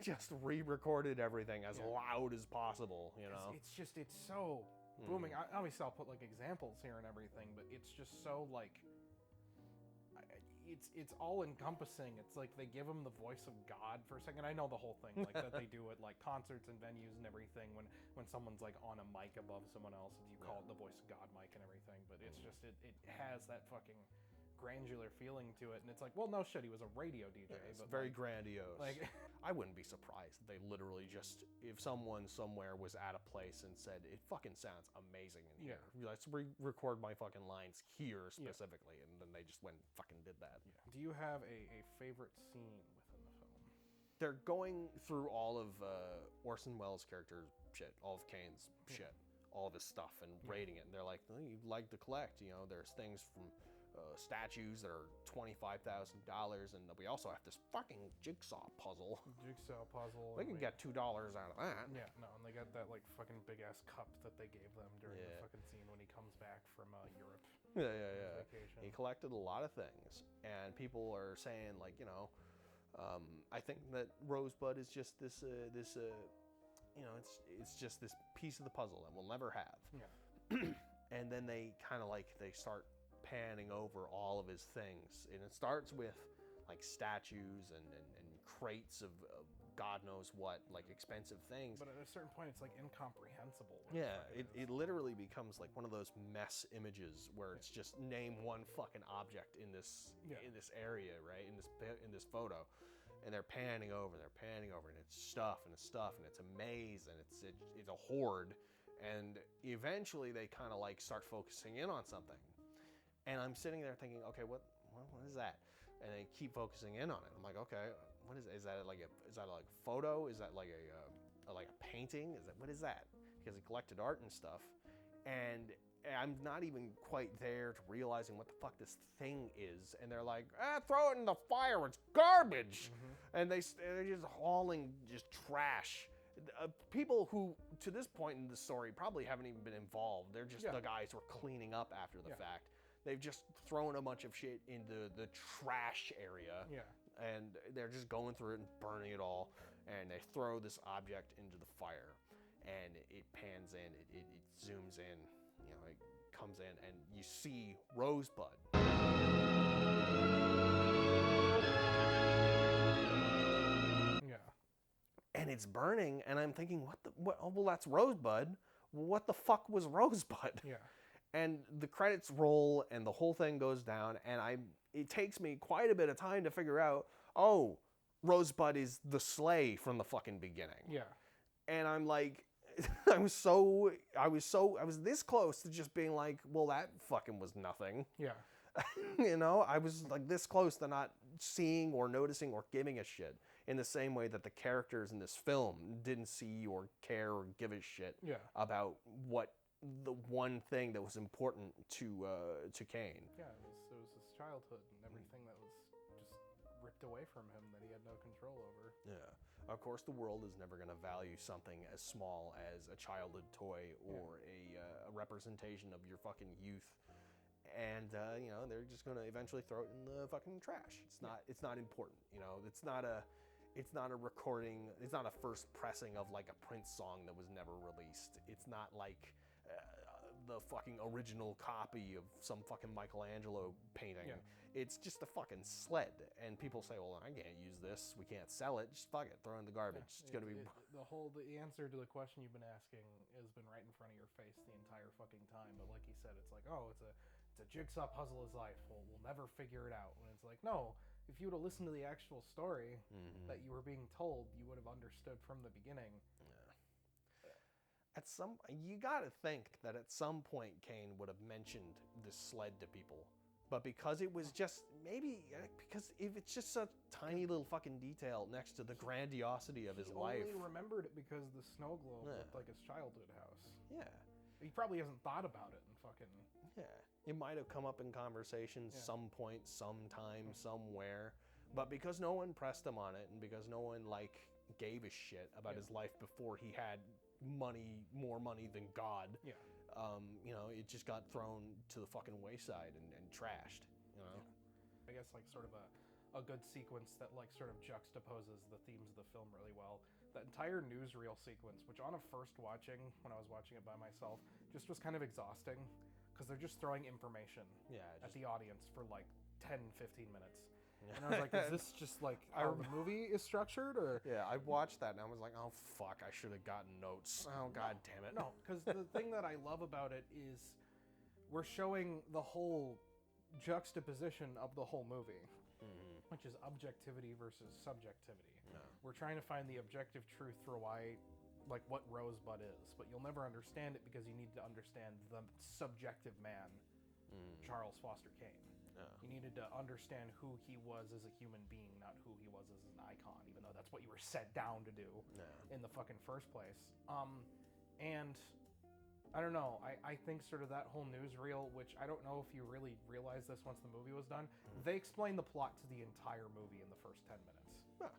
just re-recorded everything as loud as possible, you know? It's so... booming. Obviously, I'll put like examples here and everything, but it's just so like it's all encompassing. It's like they give him the voice of God for a second. I know the whole thing like that they do at like concerts and venues and everything when someone's like on a mic above someone else, you call it the voice of God mic and everything. But it's just it has that fucking granular feeling to it, and it's like, well, no shit, he was a radio DJ. It's but very like, grandiose. Like, I wouldn't be surprised if they literally just, if someone somewhere was at a place and said, it fucking sounds amazing in here, let's record my fucking lines here specifically, and then they just went and fucking did that. Do you have a favorite scene within the film? They're going through all of Orson Welles' character's shit, all of Kane's shit, all of his stuff, and rating it, and they're like, oh, you'd like to collect, you know, there's things from statues that are $25,000, and we also have this fucking jigsaw puzzle. We can get $2 out of that. Yeah, no, and they got that like fucking big ass cup that they gave them during the fucking scene when he comes back from Europe. Vacation. He collected a lot of things, and people are saying like, you know, I think that Rosebud is just this you know, it's just this piece of the puzzle that we'll never have. then they kind of like, they start panning over all of his things. And it starts with like statues and crates of God knows what, like expensive things. But at a certain point, it's like incomprehensible. Yeah, it literally becomes like one of those mess images where it's just name one fucking object in this area, right? In this photo, and they're panning over, and it's stuff, and it's a maze, and it's a horde, and eventually they kind of like start focusing in on something, and I'm sitting there thinking, okay, what is that? And they keep focusing in on it. I'm like, okay, what is it? Is that like a photo? Is that like a painting? What is that? Because he collected art and stuff, and I'm not even quite there to realizing what the fuck this thing is. And they're like, throw it in the fire. It's garbage. And they're just hauling just trash. People who, to this point in the story, probably haven't even been involved. They're just the guys who are cleaning up after the fact. They've just thrown a bunch of shit into the trash area. Yeah. And they're just going through it and burning it all. And they throw this object into the fire. And it pans in, it zooms in, you know, it comes in, and you see Rosebud. Yeah. And it's burning, and I'm thinking, well, that's Rosebud. What the fuck was Rosebud? Yeah. And the credits roll, and the whole thing goes down, and it takes me quite a bit of time to figure out, oh, Rosebud is the sleigh from the fucking beginning. Yeah. And I'm like, I was this close to just being like, well, that fucking was nothing. Yeah. You know, I was like this close to not seeing or noticing or giving a shit in the same way that the characters in this film didn't see or care or give a shit about what the one thing that was important to Kane. Yeah, it was his childhood and everything that was just ripped away from him that he had no control over. Yeah. Of course, the world is never going to value something as small as a childhood toy or a representation of your fucking youth. And, you know, they're just going to eventually throw it in the fucking trash. It's not important, you know, it's not a recording, it's not a first pressing of like a Prince song that was never released. It's not like the fucking original copy of some fucking Michelangelo painting. Yeah. It's just a fucking sled. And people say, well, I can't use this. We can't sell it. Just fuck it. Throw it in the garbage. Yeah, it's going to be... The answer to the question you've been asking has been right in front of your face the entire fucking time. But like you said, it's like, oh, it's a jigsaw puzzle is life. We'll never figure it out. When it's like, no, if you would have listened to the actual story that you were being told, you would have understood from the beginning. Yeah. You gotta think that at some point Kane would have mentioned this sled to people, but because it was just because if it's just a tiny little fucking detail next to the grandiosity of his life. He only remembered it because the snow globe looked like his childhood house. Yeah. He probably hasn't thought about it and fucking... Yeah. It might have come up in conversations some point, sometime, somewhere, but because no one pressed him on it and because no one gave a shit about his life before he had more money than God. Yeah. You know, it just got thrown to the fucking wayside and trashed. You know. Yeah. I guess sort of a good sequence that sort of juxtaposes the themes of the film really well. That entire newsreel sequence, which on a first watching, when I was watching it by myself, just was kind of exhausting because they're just throwing information at the audience for 10-15 minutes. Yeah. And I was like, is this just how the movie is structured? Or yeah, I watched that and I was like, oh fuck, I should have gotten notes. Oh god damn it. No, because the thing that I love about it is we're showing the whole juxtaposition of the whole movie, which is objectivity versus subjectivity. No. We're trying to find the objective truth for why, what Rosebud is, but you'll never understand it because you need to understand the subjective man, Charles Foster Kane. Yeah. You needed to understand who he was as a human being, not who he was as an icon, even though that's what you were set down to do in the fucking first place. And I don't know, I think sort of that whole newsreel, which I don't know if you really realized this once the movie was done, they explained the plot to the entire movie in the first 10 minutes. Huh.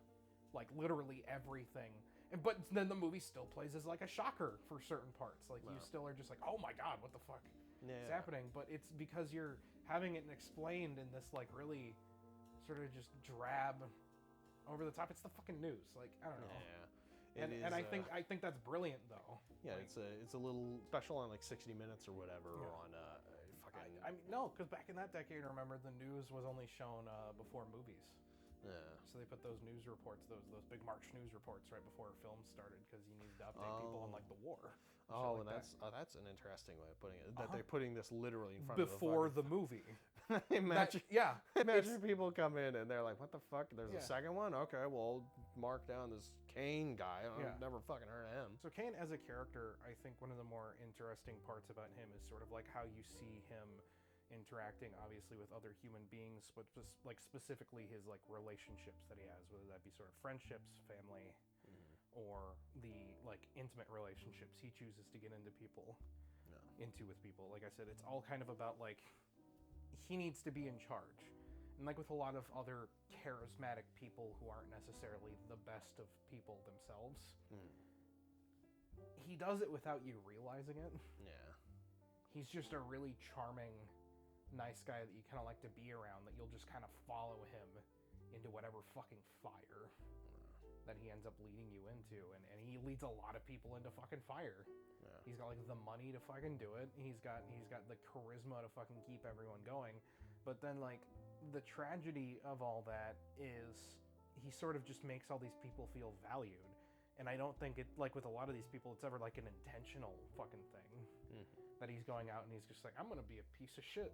Literally everything. But then the movie still plays as a shocker for certain parts. You still are just oh my god, what the fuck is happening? But it's because you're having it explained in this really sort of just drab, over the top. It's the fucking news. I don't know. Yeah. And I think that's brilliant though. Yeah, it's a little special on like 60 Minutes or whatever, or on fucking. I mean, no, because back in that decade, remember the news was only shown before movies. Yeah. So they put those news reports, those big March news reports, right before films started, because you needed to update people on like the war. Oh, and like that's an interesting way of putting it. That they're putting this literally in front before of the movie. Imagine, yeah. Imagine people come in and they're like, "What the fuck? There's Yeah. a second one? Okay, well, mark down this Kane guy. I've never fucking heard of him." So Kane as a character, I think one of the more interesting parts about him is sort of like how you see him interacting, obviously, with other human beings, but just like specifically his like relationships that he has, whether that be sort of friendships, family, or the like intimate relationships he chooses to get into with people. Like I said, it's all kind of about like he needs to be in charge. And like with a lot of other charismatic people who aren't necessarily the best of people themselves, he does it without you realizing it. Yeah. He's just a really charming, nice guy that you kind of like to be around, that you'll just kind of follow him into whatever fucking fire that he ends up leading you into. And he leads a lot of people into fucking fire. Yeah. He's got like the money to fucking do it. He's got the charisma to fucking keep everyone going. But then like the tragedy of all that is he sort of just makes all these people feel valued. And I don't think it, like with a lot of these people, it's ever like an intentional fucking thing. That he's going out and he's just like, I'm gonna be a piece of shit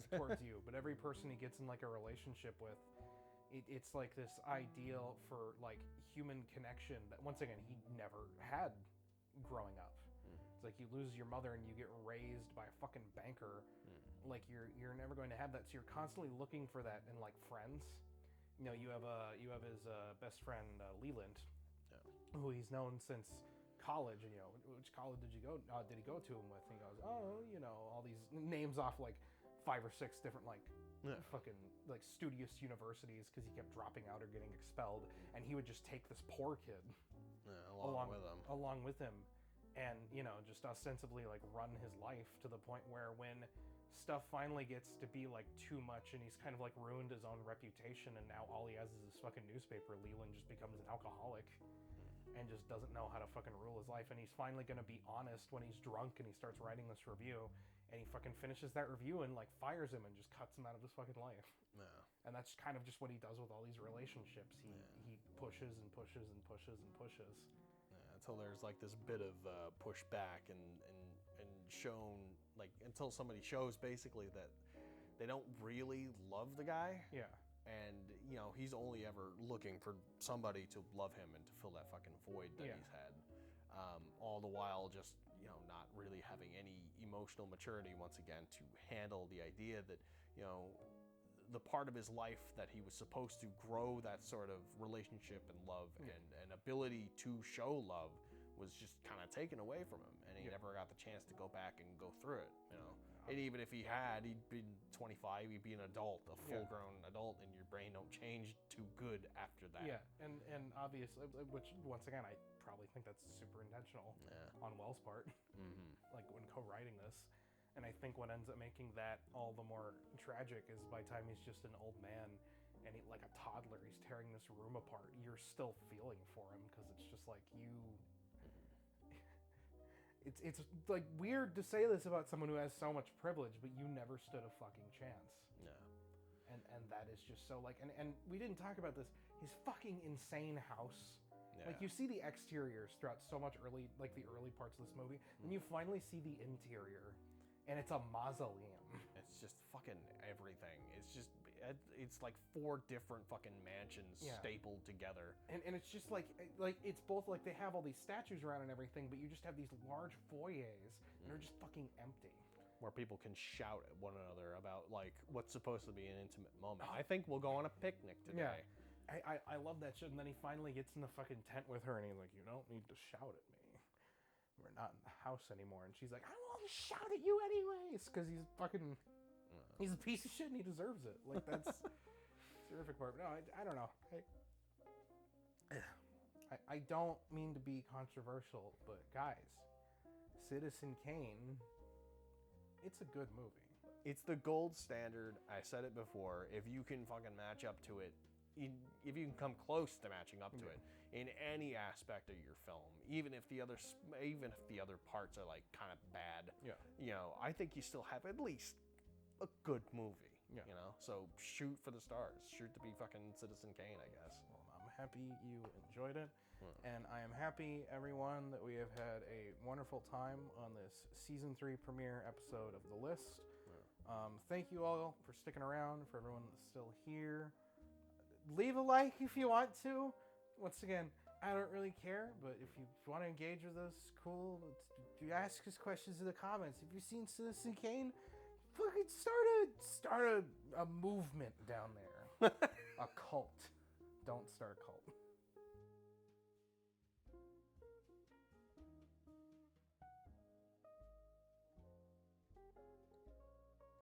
towards you. But every person he gets in like a relationship with, it's like this ideal for like human connection that once again he never had growing up. It's like you lose your mother and you get raised by a fucking banker. Like you're never going to have that. So you're constantly looking for that in like friends. You know, you have his best friend Leland, who he's known since college. And you know, which college did he go to him with? And he goes, oh, you know, all these names off like 5 or 6 different like fucking like studious universities, because he kept dropping out or getting expelled, and he would just take this poor kid along with him, and you know, just ostensibly like run his life to the point where when stuff finally gets to be like too much and he's kind of like ruined his own reputation and now all he has is this fucking newspaper, Leland just becomes an alcoholic and just doesn't know how to fucking rule his life. And he's finally gonna be honest when he's drunk and he starts writing this review, and he fucking finishes that review and like fires him and just cuts him out of his fucking life. Yeah. And that's kind of just what he does with all these relationships. He pushes and pushes and pushes and pushes. Yeah, until there's like this bit of pushback and shown, like until somebody shows basically that they don't really love the guy. Yeah. And, you know, he's only ever looking for somebody to love him and to fill that fucking void that he's had. All the while just, you know, not really having any emotional maturity, once again, to handle the idea that, you know, the part of his life that he was supposed to grow that sort of relationship and love and ability to show love was just kind of taken away from him, and he never got the chance to go back and go through it, you know. And even if he had, he'd been 25, he'd be an adult, a full-grown adult, and your brain don't change too good after that. Yeah, and obviously, which once again, I probably think that's super intentional on Wells' part, like when co-writing this. And I think what ends up making that all the more tragic is by the time he's just an old man and he, like a toddler, he's tearing this room apart, you're still feeling for him, because it's just like you... It's like weird to say this about someone who has so much privilege, but you never stood a fucking chance. Yeah. And that is just so like, and we didn't talk about this, his fucking insane house. Yeah. Like you see the exteriors throughout so much the early parts of this movie, then you finally see the interior, and it's a mausoleum. It's just fucking everything. It's like 4 different fucking mansions stapled together. And it's just like it's both like they have all these statues around and everything, but you just have these large foyers and they're just fucking empty. Where people can shout at one another about like what's supposed to be an intimate moment. I think we'll go on a picnic today. Yeah. I love that shit. And then he finally gets in the fucking tent with her and he's like, you don't need to shout at me. We're not in the house anymore. And she's like, I won't shout at you anyways, because he's fucking, he's a piece of shit and he deserves it. Like, that's the terrific part. But no, I don't know. I don't mean to be controversial, but guys, Citizen Kane, it's a good movie. It's the gold standard. I said it before. If you can fucking match up to it, if you can come close to matching up to it, in any aspect of your film, even if the other parts are like kind of bad. Yeah. You know, I think you still have at least a good movie. Yeah. You know, so shoot for the stars. Shoot to be fucking Citizen Kane, I guess. Well, I'm happy you enjoyed it, and I am happy, everyone, that we have had a wonderful time on this season 3 premiere episode of The List. Thank you all for sticking around, for everyone that's still here. Leave a like if you want to. Once again, I don't really care, but if you want to engage with us, cool. You ask us questions in the comments. If you've seen Citizen Kane, fucking start a movement down there. A cult. Don't start a cult.